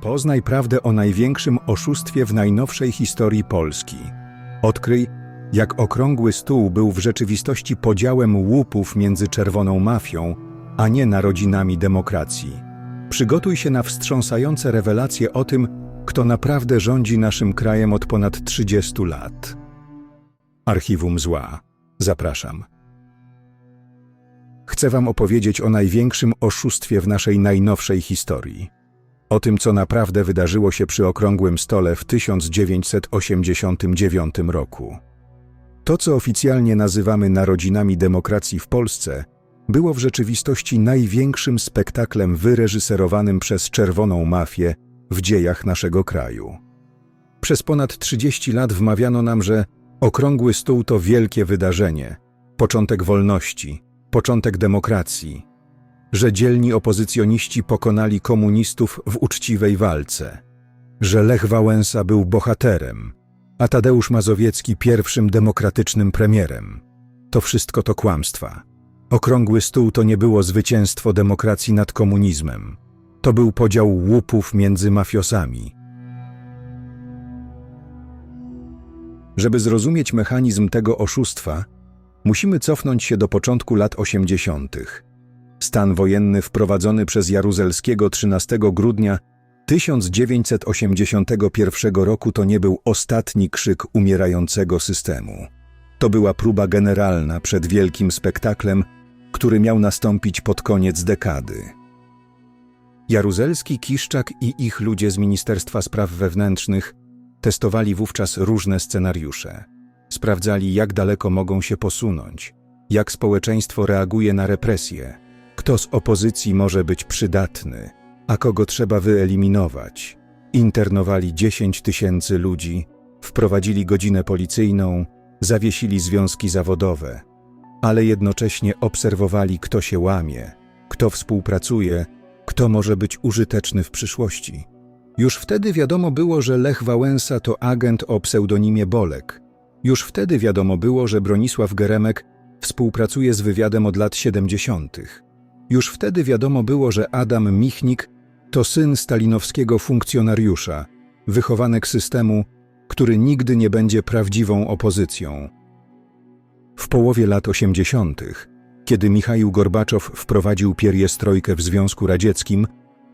Poznaj prawdę o największym oszustwie w najnowszej historii Polski. Odkryj, jak okrągły stół był w rzeczywistości podziałem łupów między czerwoną mafią, a nie narodzinami demokracji. Przygotuj się na wstrząsające rewelacje o tym, kto naprawdę rządzi naszym krajem od ponad 30 lat. Archiwum Zła. Zapraszam. Chcę wam opowiedzieć o największym oszustwie w naszej najnowszej historii. O tym, co naprawdę wydarzyło się przy okrągłym stole w 1989 roku. To, co oficjalnie nazywamy narodzinami demokracji w Polsce, było w rzeczywistości największym spektaklem wyreżyserowanym przez czerwoną mafię w dziejach naszego kraju. Przez ponad 30 lat wmawiano nam, że okrągły stół to wielkie wydarzenie, początek wolności, początek demokracji, że dzielni opozycjoniści pokonali komunistów w uczciwej walce, że Lech Wałęsa był bohaterem, a Tadeusz Mazowiecki pierwszym demokratycznym premierem. To wszystko to kłamstwa. Okrągły stół to nie było zwycięstwo demokracji nad komunizmem. To był podział łupów między mafiosami. Żeby zrozumieć mechanizm tego oszustwa, musimy cofnąć się do początku lat 80. Stan wojenny wprowadzony przez Jaruzelskiego 13 grudnia 1981 roku to nie był ostatni krzyk umierającego systemu. To była próba generalna przed wielkim spektaklem, który miał nastąpić pod koniec dekady. Jaruzelski, Kiszczak i ich ludzie z Ministerstwa Spraw Wewnętrznych testowali wówczas różne scenariusze. Sprawdzali, jak daleko mogą się posunąć, jak społeczeństwo reaguje na represje, kto z opozycji może być przydatny, a kogo trzeba wyeliminować. Internowali 10 000 ludzi, wprowadzili godzinę policyjną, zawiesili związki zawodowe, ale jednocześnie obserwowali, kto się łamie, kto współpracuje, kto może być użyteczny w przyszłości. Już wtedy wiadomo było, że Lech Wałęsa to agent o pseudonimie Bolek. Już wtedy wiadomo było, że Bronisław Geremek współpracuje z wywiadem od lat 70. Już wtedy wiadomo było, że Adam Michnik to syn stalinowskiego funkcjonariusza, wychowanek systemu, który nigdy nie będzie prawdziwą opozycją. W połowie lat 80., kiedy Michaił Gorbaczow wprowadził pieriestrojkę w Związku Radzieckim,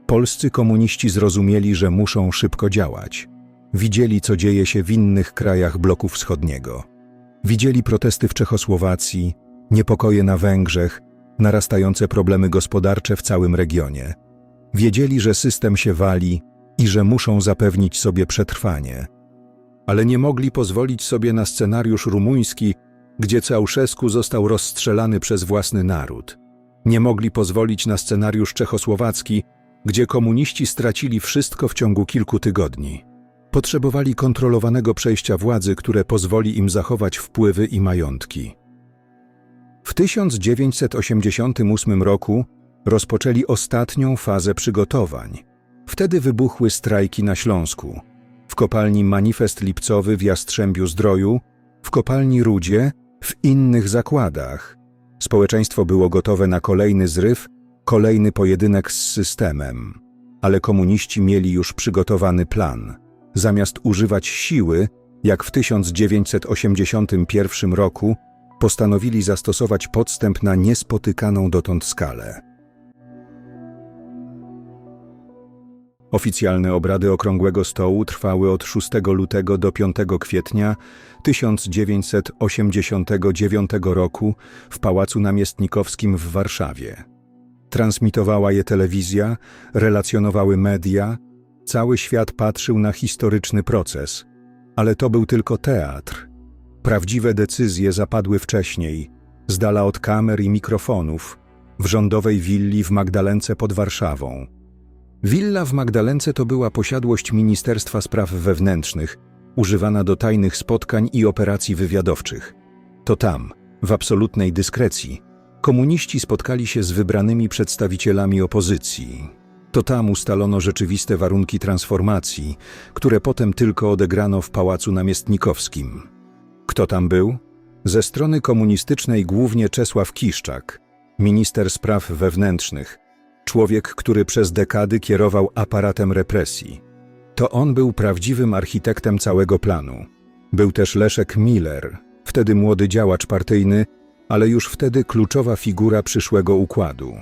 polscy komuniści zrozumieli, że muszą szybko działać. Widzieli, co dzieje się w innych krajach bloku wschodniego. Widzieli protesty w Czechosłowacji, niepokoje na Węgrzech, narastające problemy gospodarcze w całym regionie. Wiedzieli, że system się wali i że muszą zapewnić sobie przetrwanie. Ale nie mogli pozwolić sobie na scenariusz rumuński, gdzie Ceaușescu został rozstrzelany przez własny naród. Nie mogli pozwolić na scenariusz czechosłowacki, gdzie komuniści stracili wszystko w ciągu kilku tygodni. Potrzebowali kontrolowanego przejścia władzy, które pozwoli im zachować wpływy i majątki. W 1988 roku rozpoczęli ostatnią fazę przygotowań. Wtedy wybuchły strajki na Śląsku, w kopalni Manifest Lipcowy w Jastrzębiu-Zdroju, w kopalni Rudzie, w innych zakładach. Społeczeństwo było gotowe na kolejny zryw, kolejny pojedynek z systemem. Ale komuniści mieli już przygotowany plan. Zamiast używać siły, jak w 1981 roku, postanowili zastosować podstęp na niespotykaną dotąd skalę. Oficjalne obrady Okrągłego Stołu trwały od 6 lutego do 5 kwietnia 1989 roku w Pałacu Namiestnikowskim w Warszawie. Transmitowała je telewizja, relacjonowały media, cały świat patrzył na historyczny proces. Ale to był tylko teatr. Prawdziwe decyzje zapadły wcześniej, z dala od kamer i mikrofonów, w rządowej willi w Magdalence pod Warszawą. Willa w Magdalence to była posiadłość Ministerstwa Spraw Wewnętrznych, używana do tajnych spotkań i operacji wywiadowczych. To tam, w absolutnej dyskrecji, komuniści spotkali się z wybranymi przedstawicielami opozycji. To tam ustalono rzeczywiste warunki transformacji, które potem tylko odegrano w Pałacu Namiestnikowskim. Kto tam był? Ze strony komunistycznej głównie Czesław Kiszczak, minister spraw wewnętrznych, człowiek, który przez dekady kierował aparatem represji. To on był prawdziwym architektem całego planu. Był też Leszek Miller, wtedy młody działacz partyjny, ale już wtedy kluczowa figura przyszłego układu.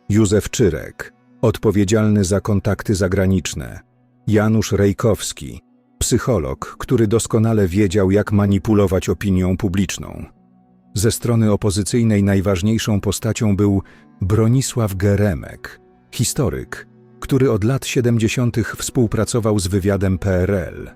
Józef Czyrek, odpowiedzialny za kontakty zagraniczne. Janusz Rejkowski, psycholog, który doskonale wiedział, jak manipulować opinią publiczną. Ze strony opozycyjnej najważniejszą postacią był Bronisław Geremek, historyk, który od lat 70. współpracował z wywiadem PRL.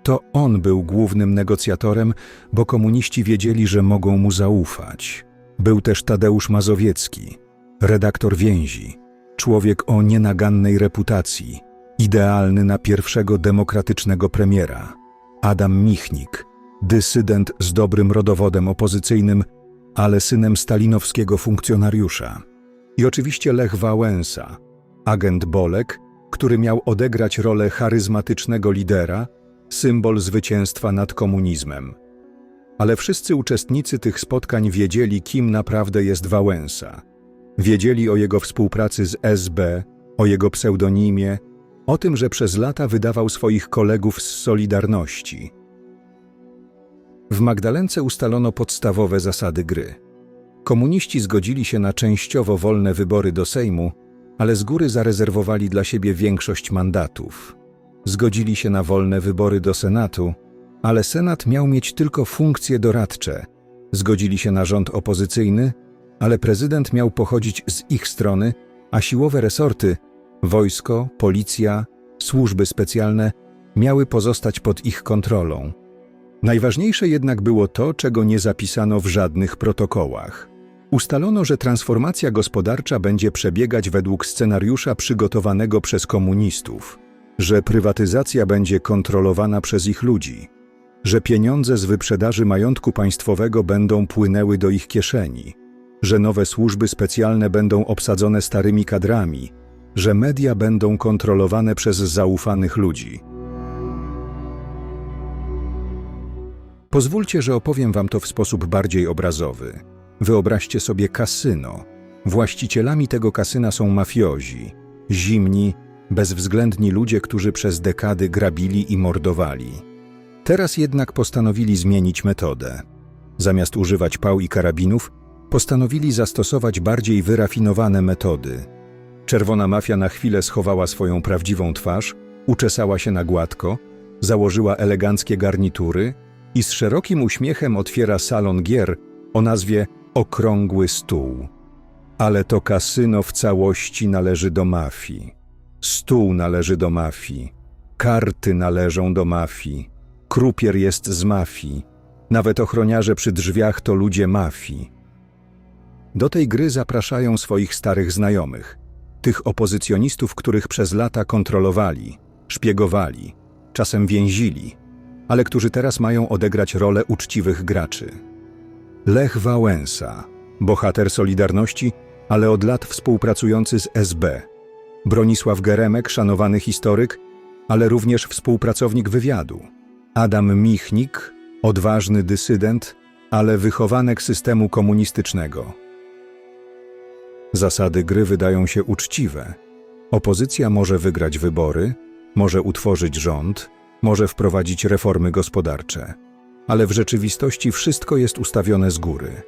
To on był głównym negocjatorem, bo komuniści wiedzieli, że mogą mu zaufać. Był też Tadeusz Mazowiecki, redaktor Więzi, człowiek o nienagannej reputacji, idealny na pierwszego demokratycznego premiera. Adam Michnik, dysydent z dobrym rodowodem opozycyjnym, ale synem stalinowskiego funkcjonariusza. I oczywiście Lech Wałęsa, agent Bolek, który miał odegrać rolę charyzmatycznego lidera, symbol zwycięstwa nad komunizmem. Ale wszyscy uczestnicy tych spotkań wiedzieli, kim naprawdę jest Wałęsa. Wiedzieli o jego współpracy z SB, o jego pseudonimie, o tym, że przez lata wydawał swoich kolegów z Solidarności. W Magdalence ustalono podstawowe zasady gry. Komuniści zgodzili się na częściowo wolne wybory do Sejmu, ale z góry zarezerwowali dla siebie większość mandatów. Zgodzili się na wolne wybory do Senatu, ale Senat miał mieć tylko funkcje doradcze. Zgodzili się na rząd opozycyjny, ale prezydent miał pochodzić z ich strony, a siłowe resorty, wojsko, policja, służby specjalne, miały pozostać pod ich kontrolą. Najważniejsze jednak było to, czego nie zapisano w żadnych protokołach. Ustalono, że transformacja gospodarcza będzie przebiegać według scenariusza przygotowanego przez komunistów, że prywatyzacja będzie kontrolowana przez ich ludzi, że pieniądze z wyprzedaży majątku państwowego będą płynęły do ich kieszeni, że nowe służby specjalne będą obsadzone starymi kadrami, że media będą kontrolowane przez zaufanych ludzi. Pozwólcie, że opowiem wam to w sposób bardziej obrazowy. Wyobraźcie sobie kasyno. Właścicielami tego kasyna są mafiozi, zimni, bezwzględni ludzie, którzy przez dekady grabili i mordowali. Teraz jednak postanowili zmienić metodę. Zamiast używać pał i karabinów, postanowili zastosować bardziej wyrafinowane metody. Czerwona mafia na chwilę schowała swoją prawdziwą twarz, uczesała się na gładko, założyła eleganckie garnitury i z szerokim uśmiechem otwiera salon gier o nazwie Okrągły Stół. Ale to kasyno w całości należy do mafii. Stół należy do mafii. Karty należą do mafii. Krupier jest z mafii. Nawet ochroniarze przy drzwiach to ludzie mafii. Do tej gry zapraszają swoich starych znajomych, tych opozycjonistów, których przez lata kontrolowali, szpiegowali, czasem więzili, ale którzy teraz mają odegrać rolę uczciwych graczy. Lech Wałęsa, bohater Solidarności, ale od lat współpracujący z SB. Bronisław Geremek, szanowany historyk, ale również współpracownik wywiadu. Adam Michnik, odważny dysydent, ale wychowanek systemu komunistycznego. Zasady gry wydają się uczciwe. Opozycja może wygrać wybory, może utworzyć rząd, może wprowadzić reformy gospodarcze. Ale w rzeczywistości wszystko jest ustawione z góry.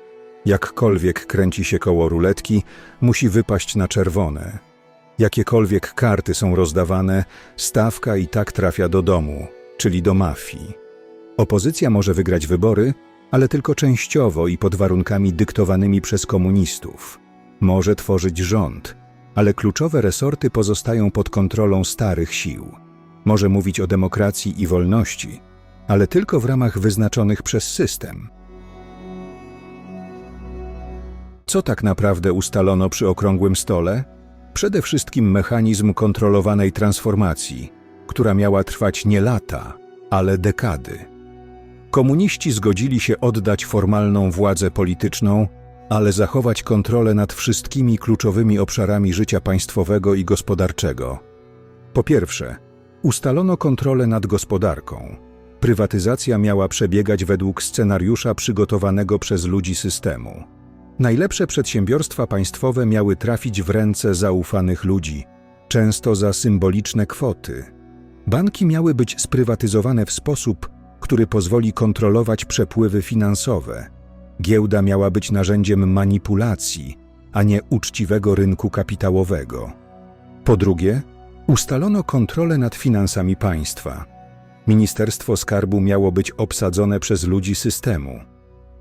Jakkolwiek kręci się koło ruletki, musi wypaść na czerwone. Jakiekolwiek karty są rozdawane, stawka i tak trafia do domu, czyli do mafii. Opozycja może wygrać wybory, ale tylko częściowo i pod warunkami dyktowanymi przez komunistów. Może tworzyć rząd, ale kluczowe resorty pozostają pod kontrolą starych sił. Może mówić o demokracji i wolności, ale tylko w ramach wyznaczonych przez system. Co tak naprawdę ustalono przy okrągłym stole? Przede wszystkim mechanizm kontrolowanej transformacji, która miała trwać nie lata, ale dekady. Komuniści zgodzili się oddać formalną władzę polityczną, ale zachować kontrolę nad wszystkimi kluczowymi obszarami życia państwowego i gospodarczego. Po pierwsze, ustalono kontrolę nad gospodarką. Prywatyzacja miała przebiegać według scenariusza przygotowanego przez ludzi systemu. Najlepsze przedsiębiorstwa państwowe miały trafić w ręce zaufanych ludzi, często za symboliczne kwoty. Banki miały być sprywatyzowane w sposób, który pozwoli kontrolować przepływy finansowe. Giełda miała być narzędziem manipulacji, a nie uczciwego rynku kapitałowego. Po drugie, ustalono kontrolę nad finansami państwa. Ministerstwo Skarbu miało być obsadzone przez ludzi systemu.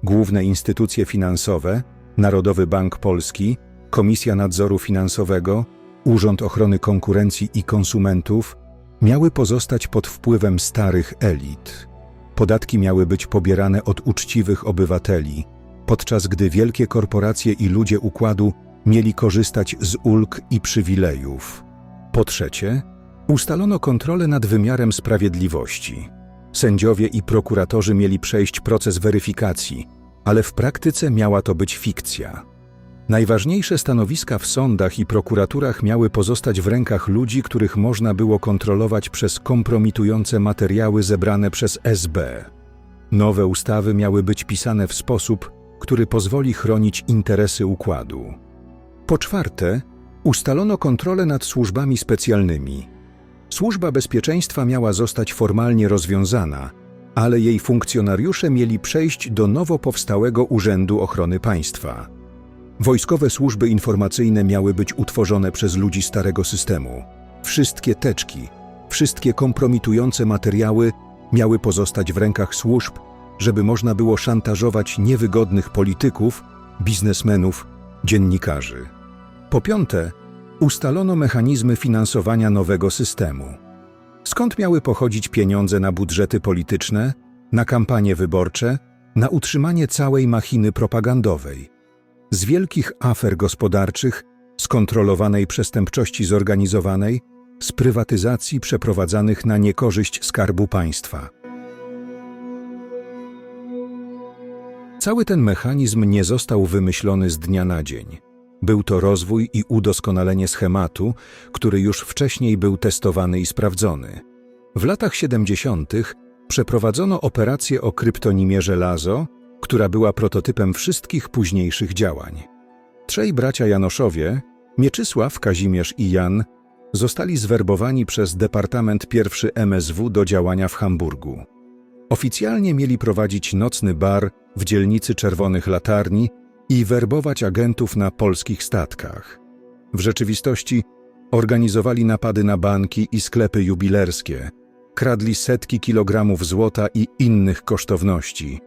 Główne instytucje finansowe, Narodowy Bank Polski, Komisja Nadzoru Finansowego, Urząd Ochrony Konkurencji i Konsumentów miały pozostać pod wpływem starych elit. Podatki miały być pobierane od uczciwych obywateli, podczas gdy wielkie korporacje i ludzie układu mieli korzystać z ulg i przywilejów. Po trzecie, ustalono kontrolę nad wymiarem sprawiedliwości. Sędziowie i prokuratorzy mieli przejść proces weryfikacji, ale w praktyce miała to być fikcja. Najważniejsze stanowiska w sądach i prokuraturach miały pozostać w rękach ludzi, których można było kontrolować przez kompromitujące materiały zebrane przez SB. Nowe ustawy miały być pisane w sposób, który pozwoli chronić interesy układu. Po czwarte, ustalono kontrolę nad służbami specjalnymi. Służba bezpieczeństwa miała zostać formalnie rozwiązana, ale jej funkcjonariusze mieli przejść do nowo powstałego Urzędu Ochrony Państwa. Wojskowe służby informacyjne miały być utworzone przez ludzi starego systemu. Wszystkie teczki, wszystkie kompromitujące materiały miały pozostać w rękach służb, żeby można było szantażować niewygodnych polityków, biznesmenów, dziennikarzy. Po piąte, ustalono mechanizmy finansowania nowego systemu. Skąd miały pochodzić pieniądze na budżety polityczne, na kampanie wyborcze, na utrzymanie całej machiny propagandowej? Z wielkich afer gospodarczych, z kontrolowanej przestępczości zorganizowanej, z prywatyzacji przeprowadzanych na niekorzyść Skarbu Państwa. Cały ten mechanizm nie został wymyślony z dnia na dzień. Był to rozwój i udoskonalenie schematu, który już wcześniej był testowany i sprawdzony. W latach 70. przeprowadzono operację o kryptonimie Żelazo, która była prototypem wszystkich późniejszych działań. Trzej bracia Janoszowie, Mieczysław, Kazimierz i Jan, zostali zwerbowani przez Departament I MSW do działania w Hamburgu. Oficjalnie mieli prowadzić nocny bar w dzielnicy Czerwonych Latarni i werbować agentów na polskich statkach. W rzeczywistości organizowali napady na banki i sklepy jubilerskie, kradli setki kilogramów złota i innych kosztowności,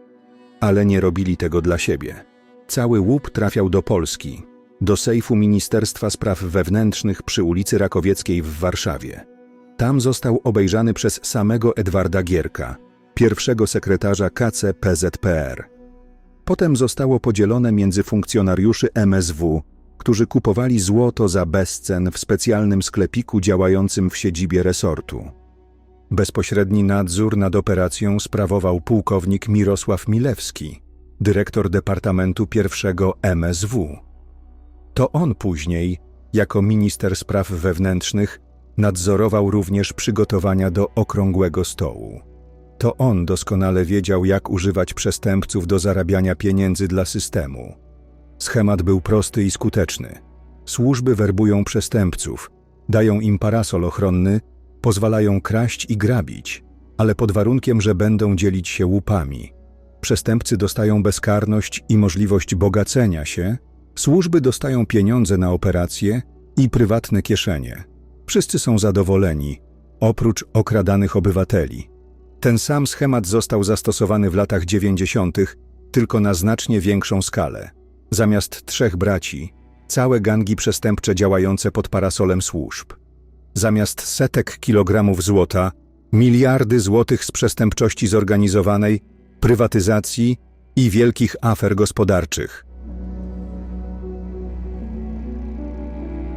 ale nie robili tego dla siebie. Cały łup trafiał do Polski, do sejfu Ministerstwa Spraw Wewnętrznych przy ulicy Rakowieckiej w Warszawie. Tam został obejrzany przez samego Edwarda Gierka, pierwszego sekretarza KCPZPR. Potem zostało podzielone między funkcjonariuszy MSW, którzy kupowali złoto za bezcen w specjalnym sklepiku działającym w siedzibie resortu. Bezpośredni nadzór nad operacją sprawował pułkownik Mirosław Milewski, dyrektor Departamentu I MSW. To on później, jako minister spraw wewnętrznych, nadzorował również przygotowania do okrągłego stołu. To on doskonale wiedział, jak używać przestępców do zarabiania pieniędzy dla systemu. Schemat był prosty i skuteczny. Służby werbują przestępców, dają im parasol ochronny, pozwalają kraść i grabić, ale pod warunkiem, że będą dzielić się łupami. Przestępcy dostają bezkarność i możliwość bogacenia się, służby dostają pieniądze na operacje i prywatne kieszenie. Wszyscy są zadowoleni, oprócz okradanych obywateli. Ten sam schemat został zastosowany w latach 90., tylko na znacznie większą skalę. Zamiast 3 braci, całe gangi przestępcze działające pod parasolem służb. Zamiast setek kilogramów złota, miliardy złotych z przestępczości zorganizowanej, prywatyzacji i wielkich afer gospodarczych.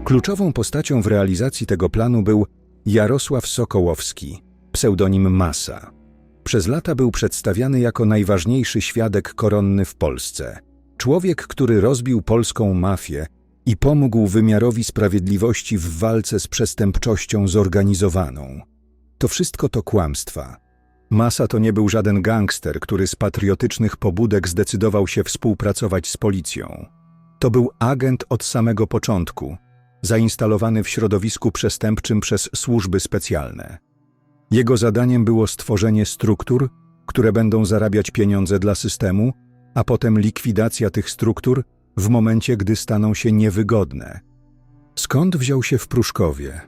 Kluczową postacią w realizacji tego planu był Jarosław Sokołowski, pseudonim Masa. Przez lata był przedstawiany jako najważniejszy świadek koronny w Polsce. Człowiek, który rozbił polską mafię i pomógł wymiarowi sprawiedliwości w walce z przestępczością zorganizowaną. To wszystko to kłamstwa. Masa to nie był żaden gangster, który z patriotycznych pobudek zdecydował się współpracować z policją. To był agent od samego początku, zainstalowany w środowisku przestępczym przez służby specjalne. Jego zadaniem było stworzenie struktur, które będą zarabiać pieniądze dla systemu, a potem likwidacja tych struktur w momencie, gdy staną się niewygodne. Skąd wziął się w Pruszkowie?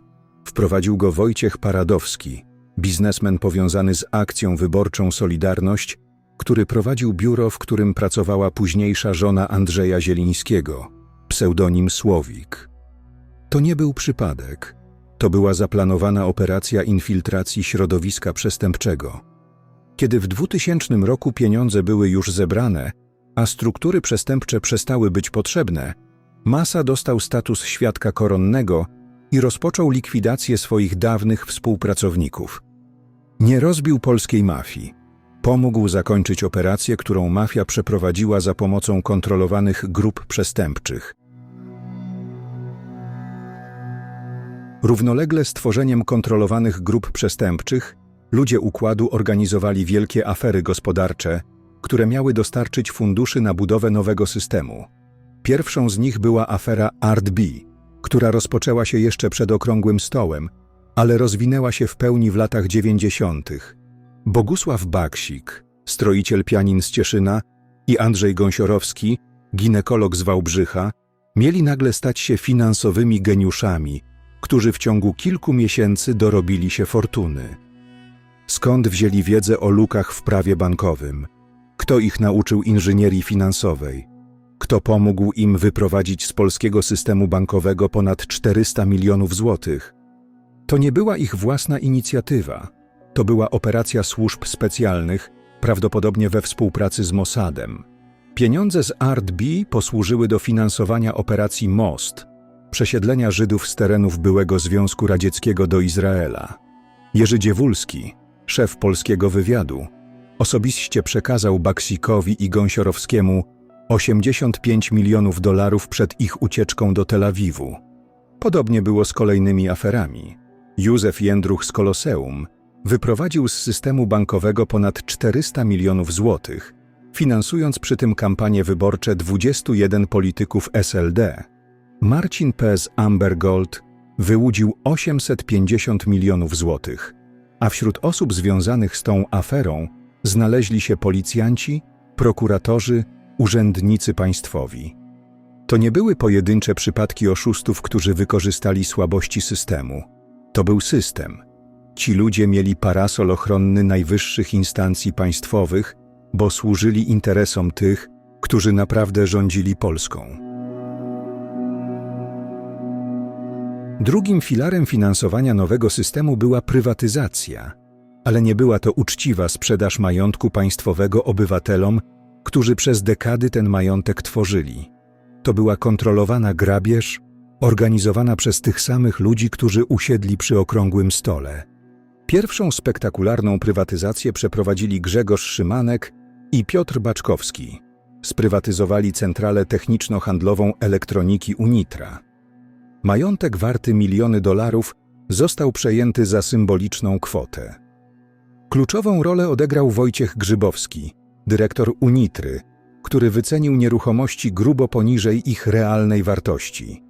Wprowadził go Wojciech Paradowski, biznesmen powiązany z akcją wyborczą Solidarność, który prowadził biuro, w którym pracowała późniejsza żona Andrzeja Zielińskiego, pseudonim Słowik. To nie był przypadek. To była zaplanowana operacja infiltracji środowiska przestępczego. Kiedy w 2000 roku pieniądze były już zebrane, a struktury przestępcze przestały być potrzebne, Masa dostał status świadka koronnego i rozpoczął likwidację swoich dawnych współpracowników. Nie rozbił polskiej mafii. Pomógł zakończyć operację, którą mafia przeprowadziła za pomocą kontrolowanych grup przestępczych. Równolegle z tworzeniem kontrolowanych grup przestępczych, ludzie układu organizowali wielkie afery gospodarcze, które miały dostarczyć funduszy na budowę nowego systemu. Pierwszą z nich była afera Art-B, która rozpoczęła się jeszcze przed Okrągłym Stołem, ale rozwinęła się w pełni w latach 90. Bogusław Baksik, stroiciel pianin z Cieszyna, i Andrzej Gąsiorowski, ginekolog z Wałbrzycha, mieli nagle stać się finansowymi geniuszami, którzy w ciągu kilku miesięcy dorobili się fortuny. Skąd wzięli wiedzę o lukach w prawie bankowym? Kto ich nauczył inżynierii finansowej? Kto pomógł im wyprowadzić z polskiego systemu bankowego ponad 400 milionów złotych? To nie była ich własna inicjatywa. To była operacja służb specjalnych, prawdopodobnie we współpracy z Mossadem. Pieniądze z Art-B posłużyły do finansowania operacji Most, przesiedlenia Żydów z terenów byłego Związku Radzieckiego do Izraela. Jerzy Dziewulski, szef polskiego wywiadu, osobiście przekazał Baksikowi i Gąsiorowskiemu $85 milionów przed ich ucieczką do Tel Awiwu. Podobnie było z kolejnymi aferami. Józef Jędruch z Koloseum wyprowadził z systemu bankowego ponad 400 milionów złotych, finansując przy tym kampanie wyborcze 21 polityków SLD. Marcin P. z Amber Gold wyłudził 850 milionów złotych, a wśród osób związanych z tą aferą znaleźli się policjanci, prokuratorzy, urzędnicy państwowi. To nie były pojedyncze przypadki oszustów, którzy wykorzystali słabości systemu. To był system. Ci ludzie mieli parasol ochronny najwyższych instancji państwowych, bo służyli interesom tych, którzy naprawdę rządzili Polską. Drugim filarem finansowania nowego systemu była prywatyzacja, ale nie była to uczciwa sprzedaż majątku państwowego obywatelom, którzy przez dekady ten majątek tworzyli. To była kontrolowana grabież, organizowana przez tych samych ludzi, którzy usiedli przy Okrągłym Stole. Pierwszą spektakularną prywatyzację przeprowadzili Grzegorz Szymanek i Piotr Baczkowski. Sprywatyzowali centralę techniczno-handlową elektroniki Unitra. Majątek warty miliony dolarów został przejęty za symboliczną kwotę. Kluczową rolę odegrał Wojciech Grzybowski, dyrektor Unitry, który wycenił nieruchomości grubo poniżej ich realnej wartości.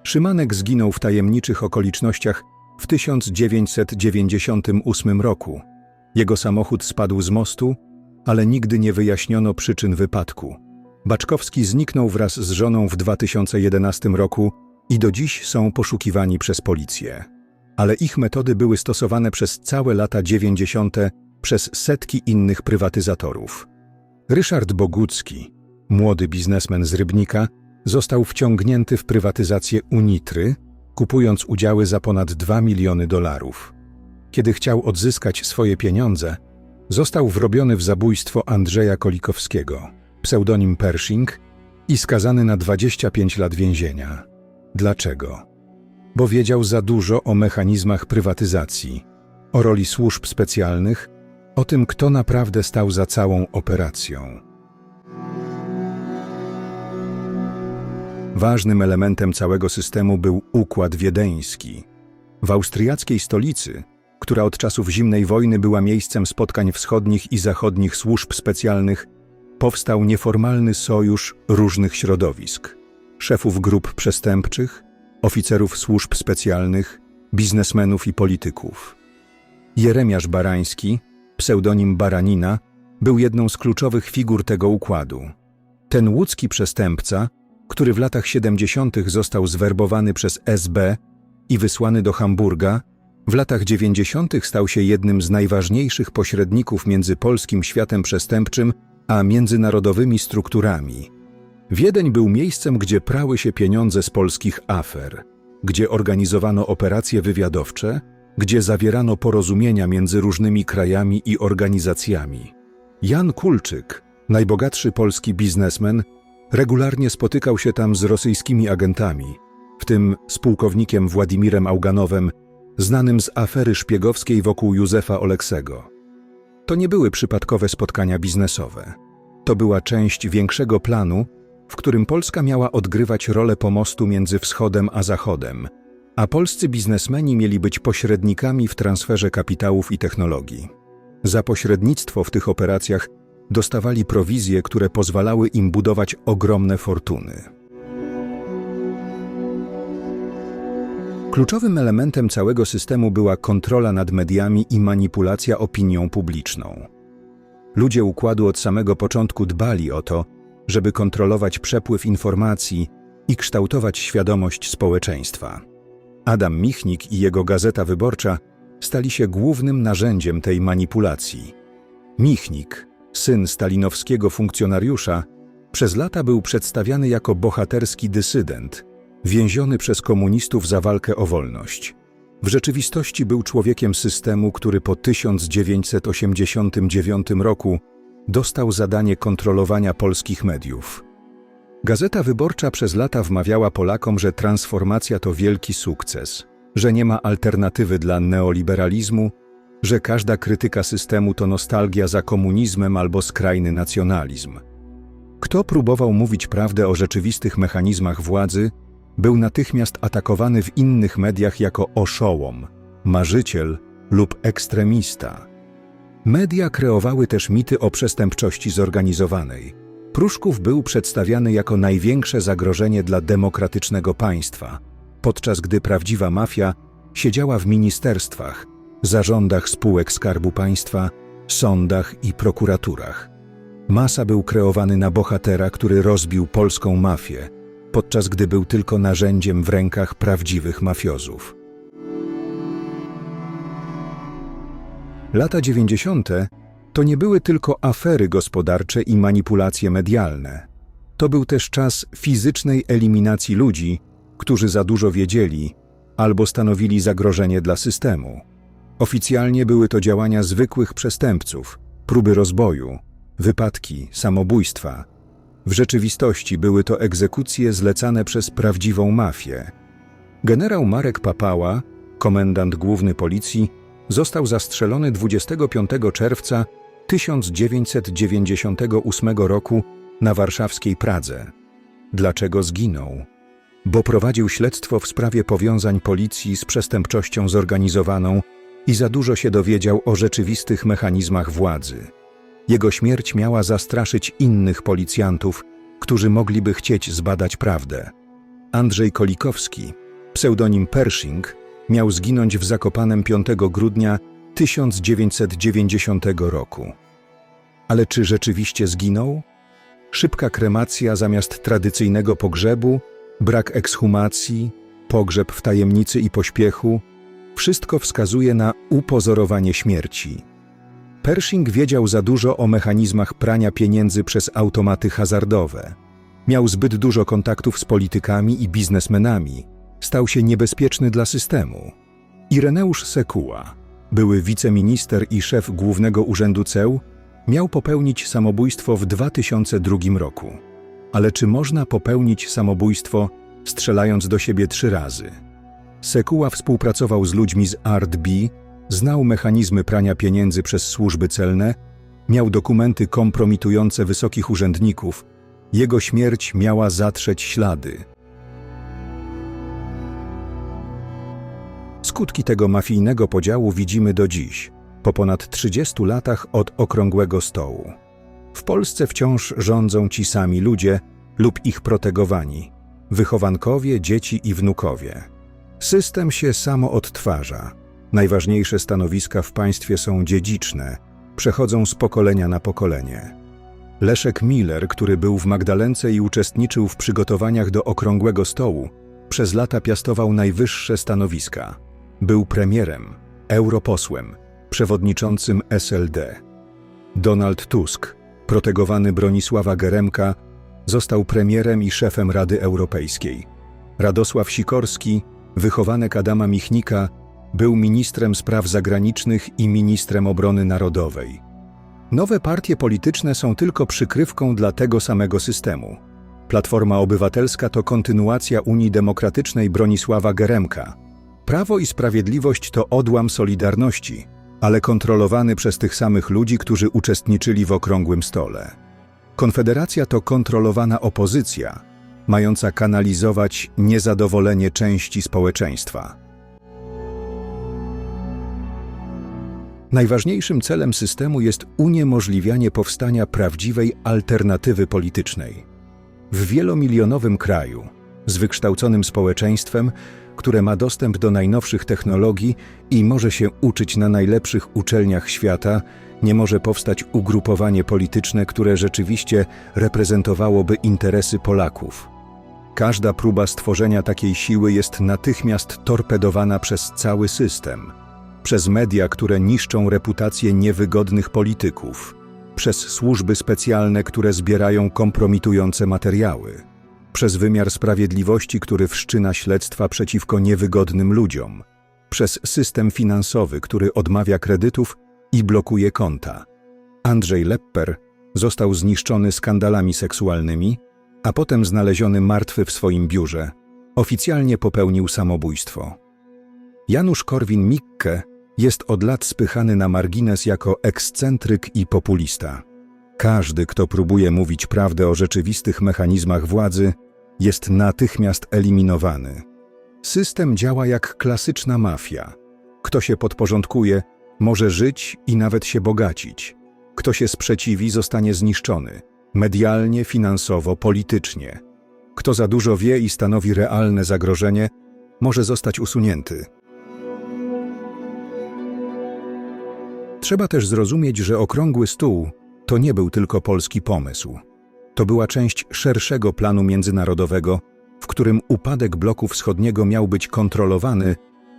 Szymanek zginął w tajemniczych okolicznościach w 1998 roku. Jego samochód spadł z mostu, ale nigdy nie wyjaśniono przyczyn wypadku. Baczkowski zniknął wraz z żoną w 2011 roku i do dziś są poszukiwani przez policję. Ale ich metody były stosowane przez całe lata 90. przez setki innych prywatyzatorów. Ryszard Bogucki, młody biznesmen z Rybnika, został wciągnięty w prywatyzację Unitry, kupując udziały za ponad $2 miliony. Kiedy chciał odzyskać swoje pieniądze, został wrobiony w zabójstwo Andrzeja Kolikowskiego, pseudonim Pershing, i skazany na 25 lat więzienia. Dlaczego? Bo wiedział za dużo o mechanizmach prywatyzacji, o roli służb specjalnych, o tym, kto naprawdę stał za całą operacją. Ważnym elementem całego systemu był Układ Wiedeński. W austriackiej stolicy, która od czasów zimnej wojny była miejscem spotkań wschodnich i zachodnich służb specjalnych, powstał nieformalny sojusz różnych środowisk: szefów grup przestępczych, oficerów służb specjalnych, biznesmenów i polityków. Jeremiasz Barański, pseudonim Baranina, był jedną z kluczowych figur tego układu. Ten łódzki przestępca, który w latach 70. został zwerbowany przez SB i wysłany do Hamburga, w latach 90. stał się jednym z najważniejszych pośredników między polskim światem przestępczym a międzynarodowymi strukturami. Wiedeń był miejscem, gdzie prały się pieniądze z polskich afer, gdzie organizowano operacje wywiadowcze, gdzie zawierano porozumienia między różnymi krajami i organizacjami. Jan Kulczyk, najbogatszy polski biznesmen, regularnie spotykał się tam z rosyjskimi agentami, w tym z pułkownikiem Władimirem Auganowem, znanym z afery szpiegowskiej wokół Józefa Oleksego. To nie były przypadkowe spotkania biznesowe. To była część większego planu, w którym Polska miała odgrywać rolę pomostu między Wschodem a Zachodem, a polscy biznesmeni mieli być pośrednikami w transferze kapitałów i technologii. Za pośrednictwo w tych operacjach dostawali prowizje, które pozwalały im budować ogromne fortuny. Kluczowym elementem całego systemu była kontrola nad mediami i manipulacja opinią publiczną. Ludzie układu od samego początku dbali o to, żeby kontrolować przepływ informacji i kształtować świadomość społeczeństwa. Adam Michnik i jego Gazeta Wyborcza stali się głównym narzędziem tej manipulacji. Michnik, syn stalinowskiego funkcjonariusza, przez lata był przedstawiany jako bohaterski dysydent, więziony przez komunistów za walkę o wolność. W rzeczywistości był człowiekiem systemu, który po 1989 roku dostał zadanie kontrolowania polskich mediów. Gazeta Wyborcza przez lata wmawiała Polakom, że transformacja to wielki sukces, że nie ma alternatywy dla neoliberalizmu, że każda krytyka systemu to nostalgia za komunizmem albo skrajny nacjonalizm. Kto próbował mówić prawdę o rzeczywistych mechanizmach władzy, był natychmiast atakowany w innych mediach jako oszołom, marzyciel lub ekstremista. Media kreowały też mity o przestępczości zorganizowanej. Pruszków był przedstawiany jako największe zagrożenie dla demokratycznego państwa, podczas gdy prawdziwa mafia siedziała w ministerstwach, zarządach spółek Skarbu Państwa, sądach i prokuraturach. Masa był kreowany na bohatera, który rozbił polską mafię, podczas gdy był tylko narzędziem w rękach prawdziwych mafiozów. Lata 90. to nie były tylko afery gospodarcze i manipulacje medialne. To był też czas fizycznej eliminacji ludzi, którzy za dużo wiedzieli albo stanowili zagrożenie dla systemu. Oficjalnie były to działania zwykłych przestępców, próby rozboju, wypadki, samobójstwa. W rzeczywistości były to egzekucje zlecane przez prawdziwą mafię. Generał Marek Papała, komendant główny policji, został zastrzelony 25 czerwca 1998 roku na warszawskiej Pradze. Dlaczego zginął? Bo prowadził śledztwo w sprawie powiązań policji z przestępczością zorganizowaną i za dużo się dowiedział o rzeczywistych mechanizmach władzy. Jego śmierć miała zastraszyć innych policjantów, którzy mogliby chcieć zbadać prawdę. Andrzej Kolikowski, pseudonim Pershing, miał zginąć w Zakopanem 5 grudnia 1990 roku. Ale czy rzeczywiście zginął? Szybka kremacja zamiast tradycyjnego pogrzebu, brak ekshumacji, pogrzeb w tajemnicy i pośpiechu – wszystko wskazuje na upozorowanie śmierci. Pershing wiedział za dużo o mechanizmach prania pieniędzy przez automaty hazardowe. Miał zbyt dużo kontaktów z politykami i biznesmenami. Stał się niebezpieczny dla systemu. Ireneusz Sekuła, były wiceminister i szef Głównego Urzędu Ceł, miał popełnić samobójstwo w 2002 roku. Ale czy można popełnić samobójstwo, strzelając do siebie 3 razy? Sekuła współpracował z ludźmi z ARDB, znał mechanizmy prania pieniędzy przez służby celne, miał dokumenty kompromitujące wysokich urzędników. Jego śmierć miała zatrzeć ślady. Skutki tego mafijnego podziału widzimy do dziś, po ponad 30 latach od Okrągłego Stołu. W Polsce wciąż rządzą ci sami ludzie lub ich protegowani, wychowankowie, dzieci i wnukowie. System się samo odtwarza. Najważniejsze stanowiska w państwie są dziedziczne, przechodzą z pokolenia na pokolenie. Leszek Miller, który był w Magdalence i uczestniczył w przygotowaniach do Okrągłego Stołu, przez lata piastował najwyższe stanowiska. Był premierem, europosłem, przewodniczącym SLD. Donald Tusk, protegowany Bronisława Geremka, został premierem i szefem Rady Europejskiej. Radosław Sikorski, wychowanek Adama Michnika, był ministrem spraw zagranicznych i ministrem obrony narodowej. Nowe partie polityczne są tylko przykrywką dla tego samego systemu. Platforma Obywatelska to kontynuacja Unii Demokratycznej Bronisława Geremka. Prawo i Sprawiedliwość to odłam Solidarności, ale kontrolowany przez tych samych ludzi, którzy uczestniczyli w Okrągłym Stole. Konfederacja to kontrolowana opozycja, mająca kanalizować niezadowolenie części społeczeństwa. Najważniejszym celem systemu jest uniemożliwianie powstania prawdziwej alternatywy politycznej. W wielomilionowym kraju, z wykształconym społeczeństwem, które ma dostęp do najnowszych technologii i może się uczyć na najlepszych uczelniach świata, nie może powstać ugrupowanie polityczne, które rzeczywiście reprezentowałoby interesy Polaków. Każda próba stworzenia takiej siły jest natychmiast torpedowana przez cały system. Przez media, które niszczą reputację niewygodnych polityków, przez służby specjalne, które zbierają kompromitujące materiały, przez wymiar sprawiedliwości, który wszczyna śledztwa przeciwko niewygodnym ludziom, przez system finansowy, który odmawia kredytów i blokuje konta. Andrzej Lepper został zniszczony skandalami seksualnymi, a potem znaleziony martwy w swoim biurze. Oficjalnie popełnił samobójstwo. Janusz Korwin-Mikke jest od lat spychany na margines jako ekscentryk i populista. Każdy, kto próbuje mówić prawdę o rzeczywistych mechanizmach władzy, jest natychmiast eliminowany. System działa jak klasyczna mafia. Kto się podporządkuje, może żyć i nawet się bogacić. Kto się sprzeciwi, zostanie zniszczony. Medialnie, finansowo, politycznie. Kto za dużo wie i stanowi realne zagrożenie, może zostać usunięty. Trzeba też zrozumieć, że Okrągły Stół to nie był tylko polski pomysł. To była część szerszego planu międzynarodowego, w którym upadek bloku wschodniego miał być kontrolowany,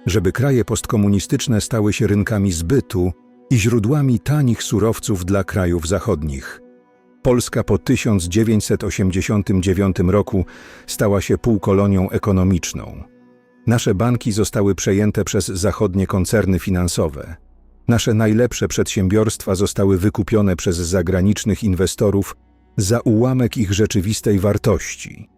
żeby kraje postkomunistyczne stały się rynkami zbytu i źródłami tanich surowców dla krajów zachodnich. Polska po 1989 roku stała się półkolonią ekonomiczną. Nasze banki zostały przejęte przez zachodnie koncerny finansowe. Nasze najlepsze przedsiębiorstwa zostały wykupione przez zagranicznych inwestorów za ułamek ich rzeczywistej wartości.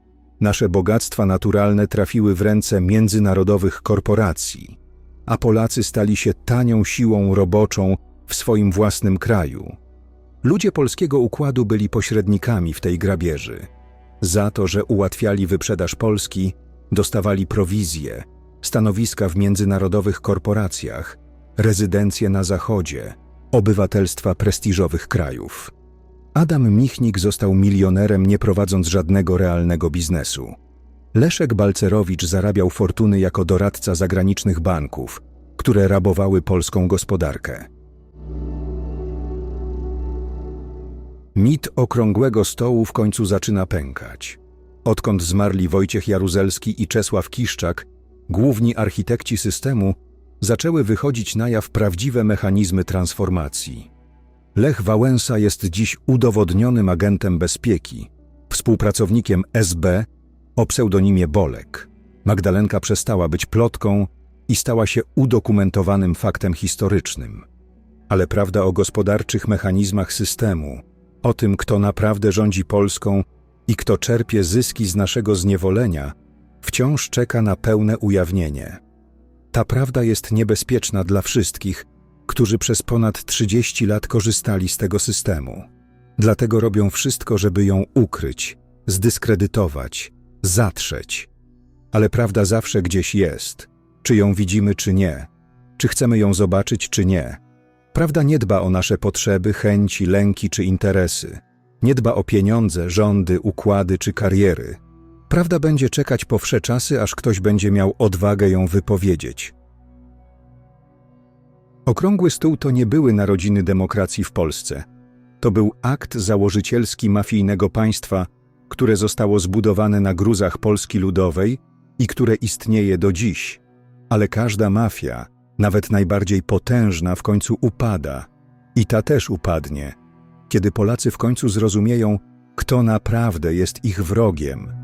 Nasze bogactwa naturalne trafiły w ręce międzynarodowych korporacji, a Polacy stali się tanią siłą roboczą w swoim własnym kraju. Ludzie Polskiego Układu byli pośrednikami w tej grabieży. Za to, że ułatwiali wyprzedaż Polski, dostawali prowizje, stanowiska w międzynarodowych korporacjach, rezydencje na Zachodzie, obywatelstwa prestiżowych krajów. Adam Michnik został milionerem, nie prowadząc żadnego realnego biznesu. Leszek Balcerowicz zarabiał fortuny jako doradca zagranicznych banków, które rabowały polską gospodarkę. Mit Okrągłego Stołu w końcu zaczyna pękać. Odkąd zmarli Wojciech Jaruzelski i Czesław Kiszczak, główni architekci systemu, zaczęły wychodzić na jaw prawdziwe mechanizmy transformacji. Lech Wałęsa jest dziś udowodnionym agentem bezpieki, współpracownikiem SB o pseudonimie Bolek. Magdalenka przestała być plotką i stała się udokumentowanym faktem historycznym. Ale prawda o gospodarczych mechanizmach systemu, o tym, kto naprawdę rządzi Polską i kto czerpie zyski z naszego zniewolenia, wciąż czeka na pełne ujawnienie. Ta prawda jest niebezpieczna dla wszystkich, którzy przez ponad 30 lat korzystali z tego systemu. Dlatego robią wszystko, żeby ją ukryć, zdyskredytować, zatrzeć. Ale prawda zawsze gdzieś jest, czy ją widzimy, czy nie, czy chcemy ją zobaczyć, czy nie. Prawda nie dba o nasze potrzeby, chęci, lęki czy interesy. Nie dba o pieniądze, rządy, układy czy kariery. Prawda będzie czekać po wsze czasy, aż ktoś będzie miał odwagę ją wypowiedzieć. Okrągły stół to nie były narodziny demokracji w Polsce. To był akt założycielski mafijnego państwa, które zostało zbudowane na gruzach Polski Ludowej i które istnieje do dziś. Ale każda mafia, nawet najbardziej potężna, w końcu upada. I ta też upadnie, kiedy Polacy w końcu zrozumieją, kto naprawdę jest ich wrogiem.